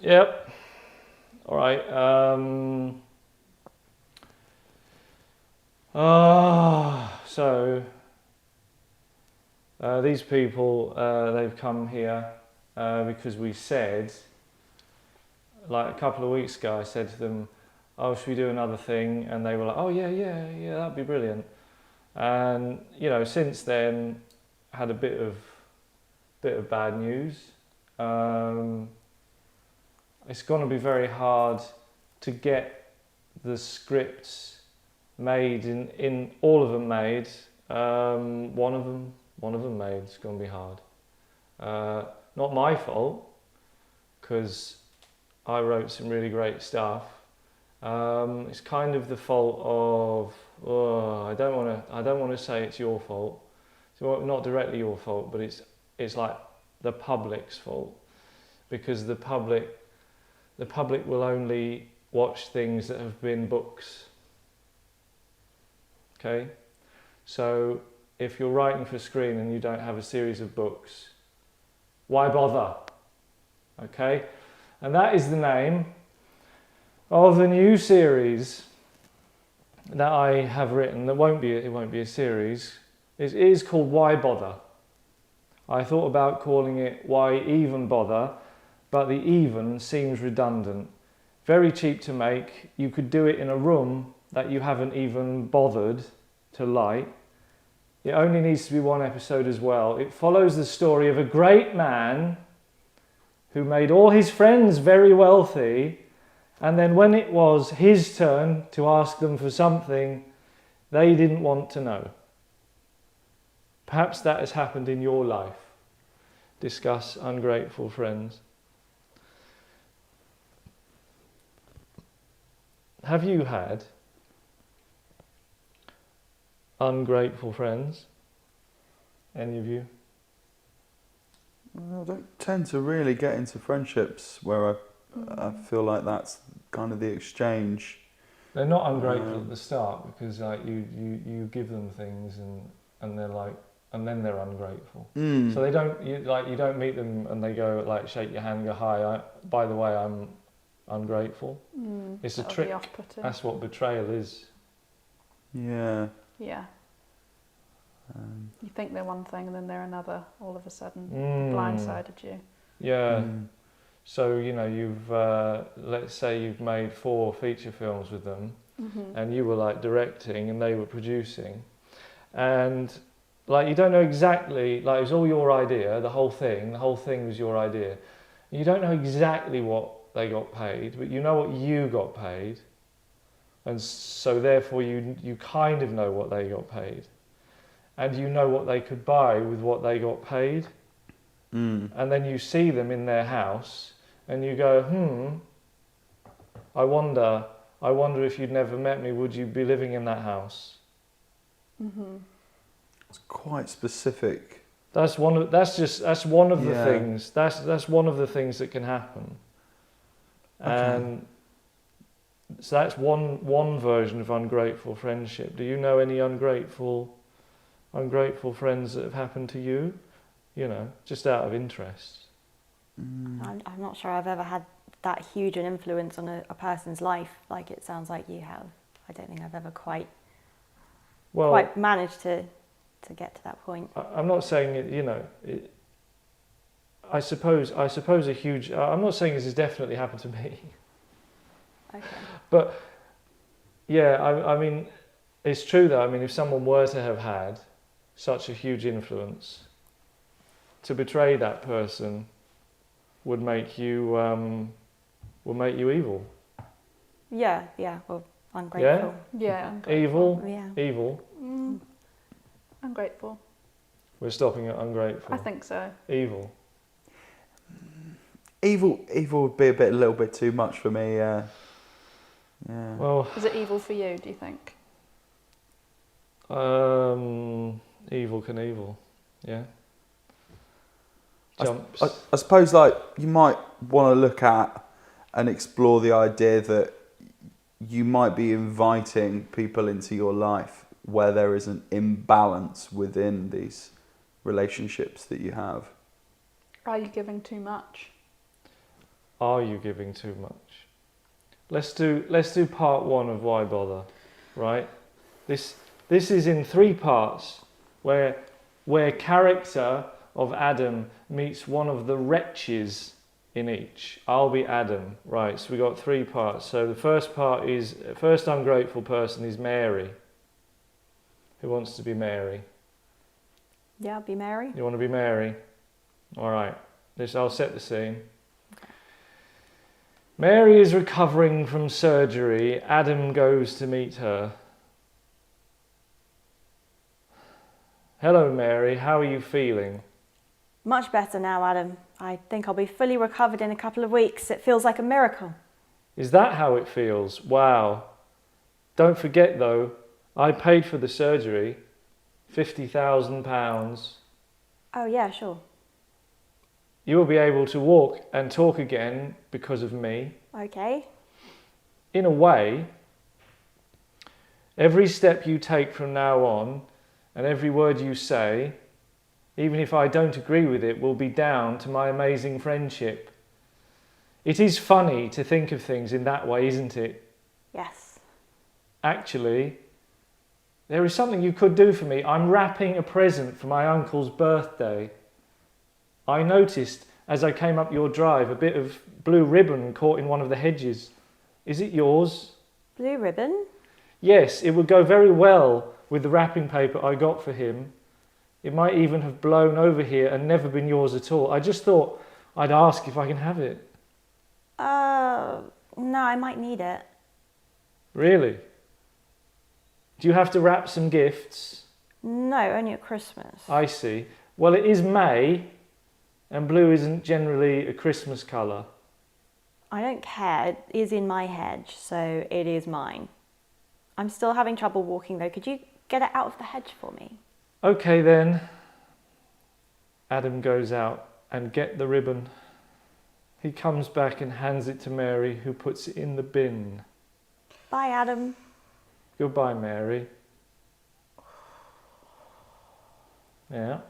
Yep. All right. So these people, they've come here because we said, like a couple of weeks ago, I said to them, "Oh, should we do another thing?" And they were like, "Oh yeah, that'd be brilliant." And since then, had a bit of bad news. It's going to be very hard to get the scripts made in all of them made. One of them made. It's going to be hard. Not my fault, because I wrote some really great stuff. It's kind of the fault of. I don't want to say it's your fault. It's not directly your fault, but it's like the public's fault, because the public will only watch things that have been books. Okay, so if you're writing for screen and you don't have a series of books, why bother? Okay, and that is the name of the new series that I have written. It won't be a series. It is called Why Bother. I thought about calling it Why Even Bother, but the even seems redundant. Very cheap to make. You could do it in a room that you haven't even bothered to light. It only needs to be one episode as well. It follows the story of a great man who made all his friends very wealthy, and then when it was his turn to ask them for something, they didn't want to know. Perhaps that has happened in your life. Discuss ungrateful friends. Have you had ungrateful friends? Any of you? Well, I don't tend to really get into friendships where I feel like that's kind of the exchange. They're not ungrateful at the start, because like you give them things and they're like, and then they're ungrateful. So they don't you don't meet them and they go like shake your hand and go, "Hi, by the way, I'm ungrateful." It's a trick. That's what betrayal is. Yeah. Yeah. You think they're one thing and then they're another. All of a sudden, blindsided you. Yeah. So you've let's say you've made 4 feature films with them, and you were like directing and they were producing, and like you don't know exactly, like it was all your idea, the whole thing was your idea. You don't know exactly what they got paid, but you know what you got paid, and so therefore you kind of know what they got paid, and you know what they could buy with what they got paid, and then you see them in their house and you go, I wonder if you'd never met me, would you be living in that house? It's quite specific. That's one of the things. That's one of the things that can happen. Okay. And so that's one version of ungrateful friendship. Do you know any ungrateful friends that have happened to you? Just out of interest. I'm not sure I've ever had that huge an influence on a person's life like it sounds like you have. I don't think I've ever quite managed to get to that point. I'm not saying it, I suppose a huge. I'm not saying this has definitely happened to me. Okay. But yeah, I mean, it's true though. I mean, if someone were to have had such a huge influence, to betray that person would make you evil. Yeah. Well, ungrateful. Yeah. Evil. Yeah. Evil. Ungrateful. We're stopping at ungrateful. I think so. Evil. Evil would be a little bit too much for me. Yeah. Well, is it evil for you, do you think? Evil can evil. Yeah. Jumps. I suppose like you might want to look at and explore the idea that you might be inviting people into your life where there is an imbalance within these relationships that you have. Are you giving too much? are you giving too much? Let's do part 1 of why bother, right? This is in 3 parts where character of Adam meets one of the wretches in each. I'll be Adam, right? So we got 3 parts. So the first part is, first ungrateful person is Mary. Who wants to be Mary? Yeah, I'll be Mary. You want to be Mary? All right. I'll set the scene. Okay. Mary is recovering from surgery. Adam goes to meet her. Hello, Mary. How are you feeling? Much better now, Adam. I think I'll be fully recovered in a couple of weeks. It feels like a miracle. Is that how it feels? Wow. Don't forget, though, I paid for the surgery. £50,000. Oh, yeah, sure. You will be able to walk and talk again because of me. Okay. In a way, every step you take from now on and every word you say, even if I don't agree with it, will be down to my amazing friendship. It is funny to think of things in that way, isn't it? Yes. Actually, there is something you could do for me. I'm wrapping a present for my uncle's birthday. I noticed as I came up your drive a bit of blue ribbon caught in one of the hedges. Is it yours? Blue ribbon? Yes, it would go very well with the wrapping paper I got for him. It might even have blown over here and never been yours at all. I just thought I'd ask if I can have it. No, I might need it. Really? Do you have to wrap some gifts? No, only at Christmas. I see. Well, it is May, and blue isn't generally a Christmas colour. I don't care. It is in my hedge, so it is mine. I'm still having trouble walking, though. Could you get it out of the hedge for me? Okay, then. Adam goes out and get the ribbon. He comes back and hands it to Mary, who puts it in the bin. Bye, Adam. Goodbye, Mary. Yeah.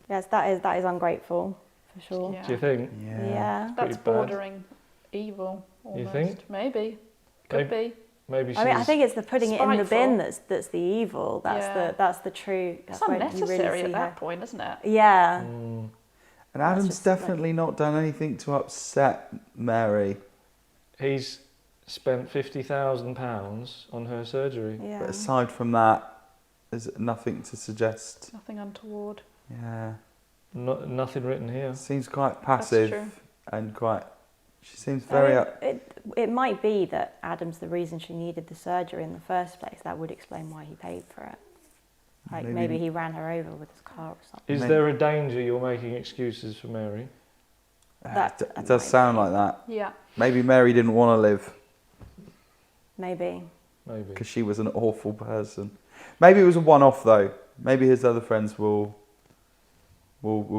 Yes, that is ungrateful, for sure. Yeah. Do you think? Yeah. That's Pretty bad. bordering evil, almost. You think? Maybe. Could be. Maybe she's... I mean, I think it's the putting it in the bin Spiteful. that's the evil. That's the true. It's That's where you unnecessary really see at that her. point, isn't it? Yeah. Mm, And Adam's just like- definitely not done anything to upset Mary. he's spent £50,000 on her surgery. Yeah. But aside from that, there's nothing to suggest. Nothing untoward. Yeah. Nothing written here. Seems quite true. passive and quite... She seems I very... mean, it might be that Adam's the reason she needed the surgery in the first place. That would explain why he paid for it. Like maybe he ran her over with his car or something. Is Maybe. there a danger you're making excuses for Mary? It does sound like that. Yeah. Maybe Mary didn't want to live Maybe. Maybe. because she was an awful person. Maybe it was a one-off though. Maybe his other friends will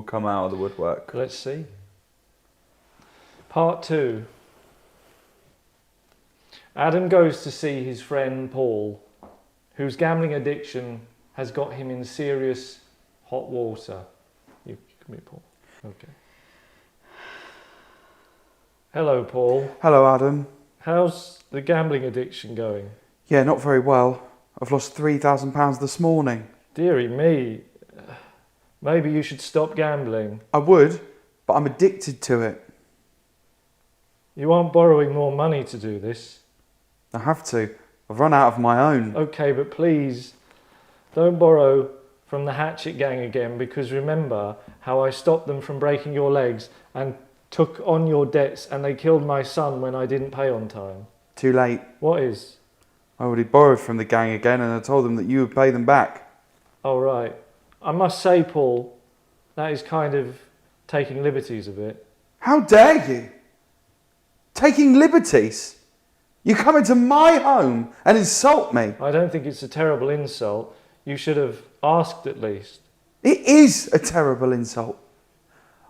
come out of the woodwork. Let's see. Part 2. Adam goes to see his friend Paul, whose gambling addiction has got him in serious hot water. You can be Paul. Okay. Hello, Paul. Hello, Adam. How's the gambling addiction going? Yeah, not very well. I've lost £3,000 this morning. Dearie me. Maybe you should stop gambling. I would, but I'm addicted to it. You aren't borrowing more money to do this. I have to. I've run out of my own. Okay, but please don't borrow from the Hatchet Gang again, because remember how I stopped them from breaking your legs and took on your debts, and they killed my son when I didn't pay on time. Too late. What is? I already borrowed from the gang again and I told them that you would pay them back. Oh, right. I must say, Paul, that is kind of taking liberties a bit. How dare you? Taking liberties? You come into my home and insult me. I don't think it's a terrible insult. You should have asked at least. It is a terrible insult.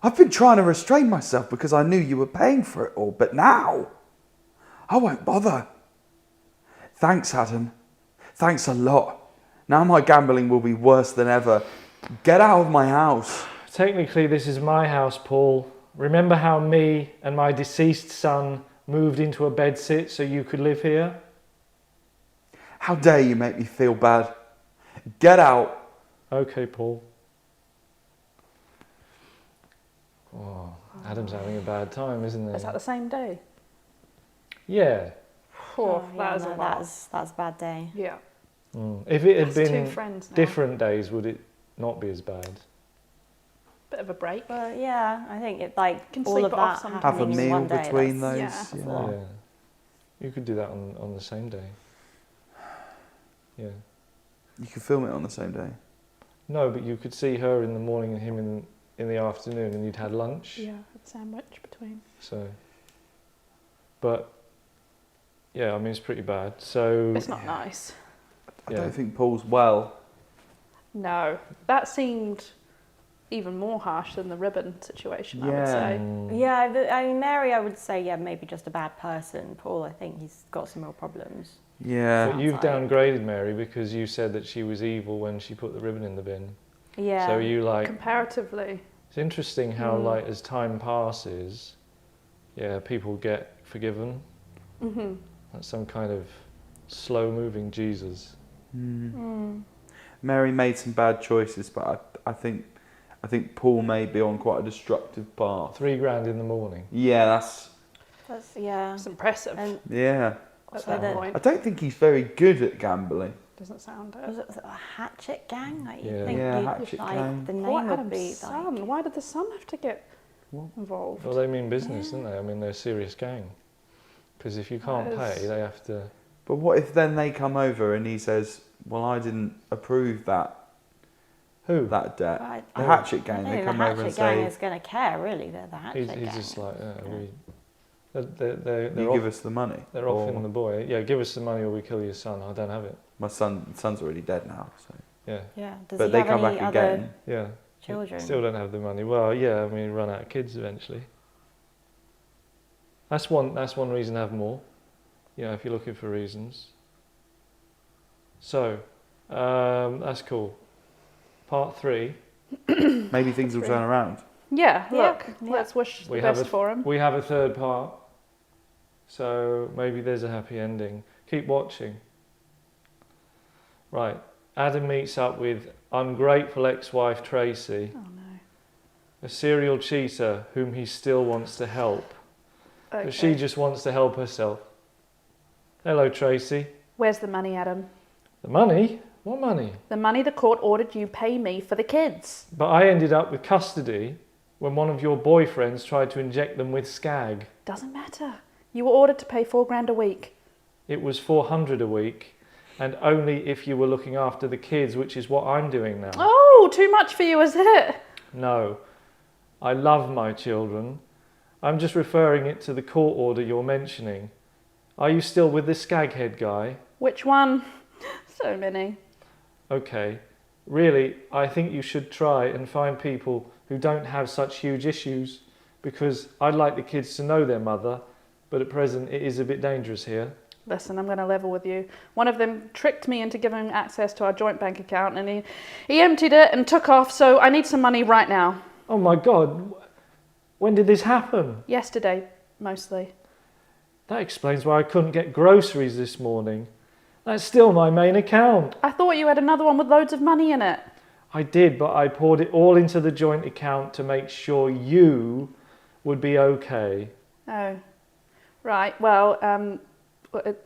I've been trying to restrain myself because I knew you were paying for it all, but now I won't bother. Thanks, Adam. Thanks a lot. Now my gambling will be worse than ever. Get out of my house. Technically, this is my house, Paul. remember how me and my deceased son moved into a bedsit so you could live here? How dare you make me feel bad? Get out. Okay, Paul. Oh, Adam's having a bad time, isn't he? Is that the same day? Yeah. Oh, yeah, that is a no, lot. that's a bad day. Yeah. If it had That's been 2 friends now. different days, would it not be as bad? Bit of a break. But yeah, I think it like Can all sleep of it off that sometimes. Have a happening in meal one day, between that's- those. Yeah. Yeah. Yeah. You could do that on the same day. Yeah. You can film it on the same day. No, but you could see her in the morning and him in the afternoon, and you'd had lunch. Yeah, a sandwich between. So, but yeah, I mean it's pretty bad. So It's not nice. I Yeah. don't think Paul's well. No, that seemed even more harsh than the ribbon situation, I would Yeah. say. Yeah, I mean, Mary, I would say, yeah, maybe just a bad person. Paul, I think he's got some real problems. Yeah. But you've Sounds like- downgraded Mary because you said that she was evil when she put the ribbon in the bin. Yeah. So you like. Comparatively. It's interesting how Mm. like as time passes, yeah, people get forgiven. Mm-hmm. That's some kind of slow-moving Jesus. Mary made some bad choices, but I think Paul may be on quite a destructive path. $3,000 in the morning. Yeah, that's Yeah. It's impressive And yeah. at so that the- point. I don't think he's very good at gambling. Doesn't sound was it. it a hatchet gang? Like, you Yeah. think Yeah, you'd, hatchet like, gang. the Poor name would Adam's be son. like. Why did the son have to get What? involved? Well, they mean business, don't they? I mean, they're a serious gang. Because if you can't That is- pay, they have to. But what if then they come over and he says, "Well, I didn't approve that Who? debt." I The don't hatchet I gang. don't They think come the over and hatchet gang say, is going to care, really. They're the hatchet He's gang. just like, Yeah. they're "You off, give us the money." they're Or, offing the boy. Yeah, give us the money or we kill your son. I don't have it. My son's already dead now. So. Yeah, Yeah. Does But he they have come any back other again. yeah. children? Still don't have the money. Well, yeah, I mean, run out of kids eventually. That's one reason to have more. You know, if you're looking for reasons. So, that's cool. Part 3. Maybe things will turn around. Yeah, Yeah, look, yeah. let's wish We the have best a- for him. We have a third part. So maybe there's a happy ending. Keep watching. Right. Adam meets up with ungrateful ex-wife Tracy, Oh no. a serial cheater whom he still wants to help. Okay. But she just wants to help herself. Hello, Tracy. Where's the money, Adam? The money? What money? The money the court ordered you pay me for the kids. But I ended up with custody when one of your boyfriends tried to inject them with skag. Doesn't matter. You were ordered to pay $4,000 a week. It was $400 a week, and only if you were looking after the kids, which is what I'm doing now. Oh, too much for you, is it? No, I love my children. I'm just referring it to the court order you're mentioning. Are you still with the skaghead guy? Which one? So many. Okay, really, I think you should try and find people who don't have such huge issues, because I'd like the kids to know their mother, but at present it is a bit dangerous here. Listen, I'm going to level with you. One of them tricked me into giving access to our joint bank account, and he emptied it and took off, so I need some money right now. Oh my God, when did this happen? Yesterday, mostly. That explains why I couldn't get groceries this morning. That's still my main account. I thought you had another one with loads of money in it. I did, but I poured it all into the joint account to make sure you would be okay. Oh, right. Well,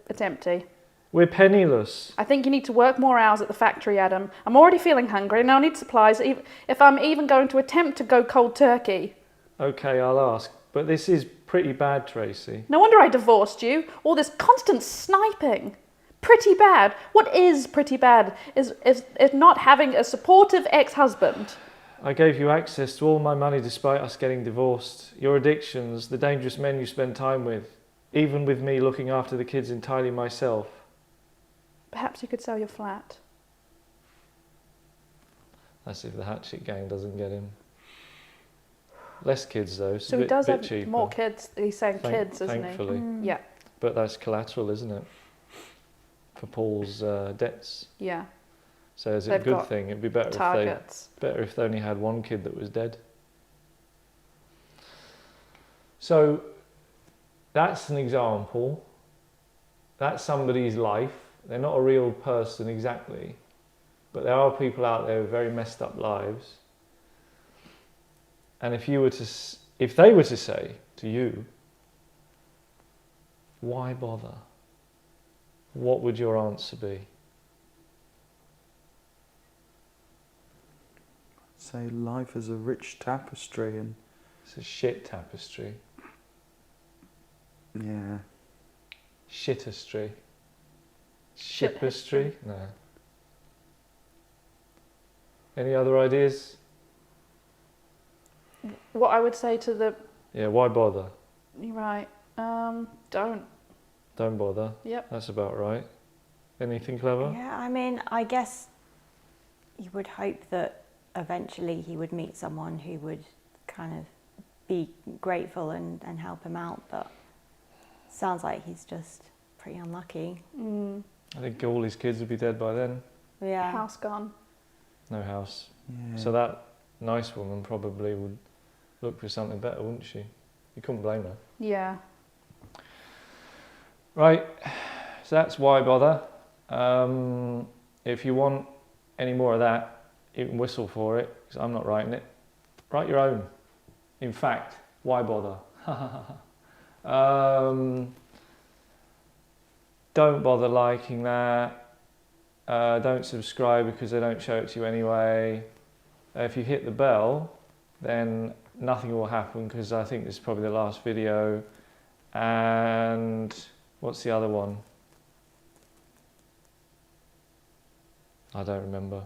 it's empty. We're penniless. I think you need to work more hours at the factory, Adam. I'm already feeling hungry and I'll need supplies if I'm even going to attempt to go cold turkey. Okay, I'll ask. But this is pretty bad, Tracy. No wonder I divorced you. All this constant sniping. Pretty bad. What is pretty bad is not having a supportive ex-husband. I gave you access to all my money despite us getting divorced. Your addictions, the dangerous men you spend time with, even with me looking after the kids entirely myself. Perhaps you could sell your flat. That's if the hatchet gang doesn't get him. Less kids though, So a he bit, does bit have cheaper. more kids. He's saying kids, isn't Thankfully. he? Yeah, But that's collateral, isn't it? For Paul's debts. yeah. So is it They've a good got thing? It'd be better Targets. if they only had one kid that was dead. So that's an example. That's somebody's life. They're not a real person exactly, but there are people out there with very messed up lives. And if they were to say to you, why bother? What would your answer be? Say life is a rich tapestry, and It's a shit tapestry. yeah, Shittestry. Shit Shipestry? No. Any other ideas? What I would say to the... Yeah, why bother? You're right. Don't. Don't bother. Yep. That's about right. Anything clever? Yeah, I mean, I guess you would hope that eventually he would meet someone who would kind of be grateful and help him out, but sounds like he's just pretty unlucky. I think all his kids would be dead by then. Yeah. House gone. No house. yeah. So that nice woman probably would look for something better, wouldn't she? You couldn't blame her. Yeah. Right, so that's why bother. If you want any more of that, you can whistle for it, because I'm not writing it. Write your own. In fact, why bother? Don't bother liking that. Don't subscribe because they don't show it to you anyway. If you hit the bell, then nothing will happen, because I think this is probably the last video. And what's the other one? I don't remember.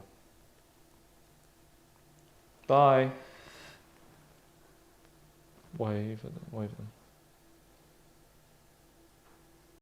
Bye. Wave at them, wave at them.